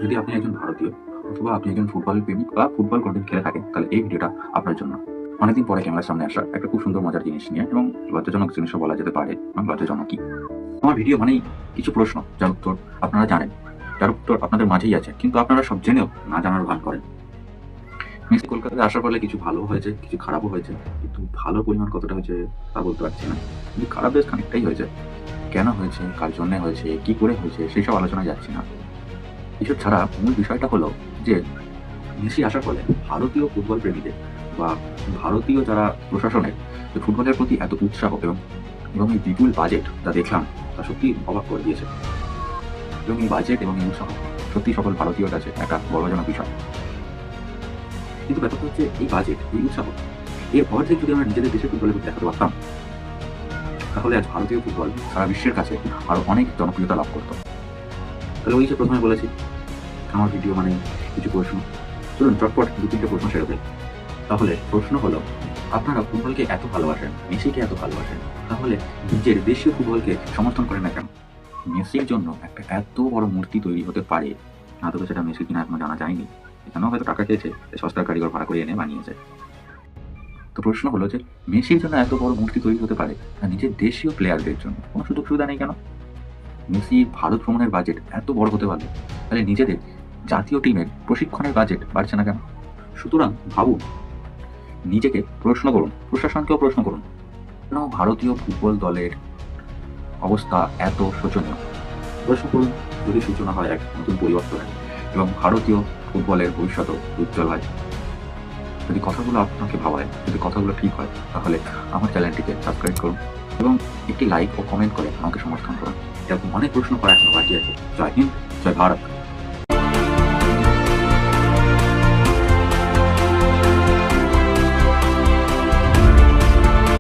যদি আপনি একজন ভারতীয় অথবা আপনি একজন ফুটবল প্রেমিক বা ফুটবল কন্টেন্ট খেলে থাকেন, তাহলে এই ভিডিওটা আপনার জন্য। অনেকদিন পরে ক্যামেরার সামনে আসা একটা খুব সুন্দর মজার জিনিস নিয়ে, এবং লজ্জাজনক জিনিসও বলা যেতে পারে, এবং লজ্জাজনক কি আমার ভিডিও মানেই কিছু প্রশ্ন যার উত্তর আপনারা জানেন, যার উত্তর আপনাদের মাঝেই আছে, কিন্তু আপনারা সব জেনেও না জানার ভান করেন। মেসি কলকাতায় আসার ফলে কিছু ভালো হয়েছে, কিছু খারাপও হয়েছে, কিন্তু ভালো পরিমাণ কতটা হয়েছে তা বলতে পারছি না। কিন্তু খারাপ বেশ খানিকটাই হয়েছে। কেন হয়েছে, কার জন্য হয়েছে, কি করে হয়েছে, সেই সব আলোচনায় যাচ্ছি না। এসব ছাড়া মূল বিষয়টা হলো যে মেসি আসার ফলে ভারতীয় ফুটবল প্রেমীদের বা ভারতীয় যারা প্রশাসনের যে ফুটবলের প্রতি এত উৎসাহ এবং এবং এই বিপুল বাজেট যা দেখলাম, তা সত্যি অবাক করে দিয়েছে। এবং এই বাজেট এবং এই উৎসাহ সত্যি সকল ভারতীয়র কাছে একটা গর্বজনক বিষয়। কিন্তু ব্যাপারটা হচ্ছে এই বাজেট, এই উৎসাহ এর অর্ধেক যদি আমরা নিজেদের দেশের ফুটবলের প্রতি দেখাতে পারতাম, তাহলে আজ ভারতীয় ফুটবল সারা বিশ্বের কাছে আরো অনেক জনপ্রিয়তা লাভ করতো। তাহলে ওই যে প্রথমে বলেছি, আমার ভিডিও মানে কিছু প্রশ্ন। চলুন চটপট দু তিনটে প্রশ্ন সেরে ফেলি। তাহলে প্রশ্ন হলো, আপনারা ফুটবলকে এত ভালোবাসেন, মেসিকে এত ভালোবাসেন, তাহলে নিজের দেশীয় ফুটবলকে সমর্থন করেন না কেন? মেসির জন্য একটা এত বড় মূর্তি তৈরি হতে পারে, আদৌ সেটা মেসি কিনা এখনো জানা যায়নি। এখানেও হয়তো টাকা চেয়েছে, সস্তার কারিগর ভাড়া করে এনে বানিয়েছে। তো প্রশ্ন হলো যে মেসির জন্য এত বড় মূর্তি তৈরি হতে পারে, আর নিজের দেশীয় প্লেয়ারদের জন্য কোনো সুযোগ সুবিধা নেই কেন? মেসি ভারত ভ্রমণের বাজেট এত বড় হতে পারলে, তাহলে নিজেদের জাতীয় টিমের প্রশিক্ষণের বাজেট বাড়ছে না কেন? সুতরাং ভাবুন, নিজেকে প্রশ্ন করুন, প্রশাসনকেও প্রশ্ন করুন, কেন ভারতীয় ফুটবল দলের অবস্থা এত শোচনীয়? প্রশ্ন করুন, যদি সূচনা হয় এক নতুন পরিবর্তনের এবং ভারতীয় ফুটবলের ভবিষ্যৎ উজ্জ্বল হয়। যদি কথাগুলো আপনাকে ভাবায়, যদি কথাগুলো ঠিক হয়, তাহলে আমার চ্যানেলটিকে সাবস্ক্রাইব করুন এবং একটি লাইক ও কমেন্ট করে আমাকে সমর্থন করুন। এরকম অনেক প্রশ্ন করা এখনো বাকি আছে। জয় হিন্দ, জয় ভারত।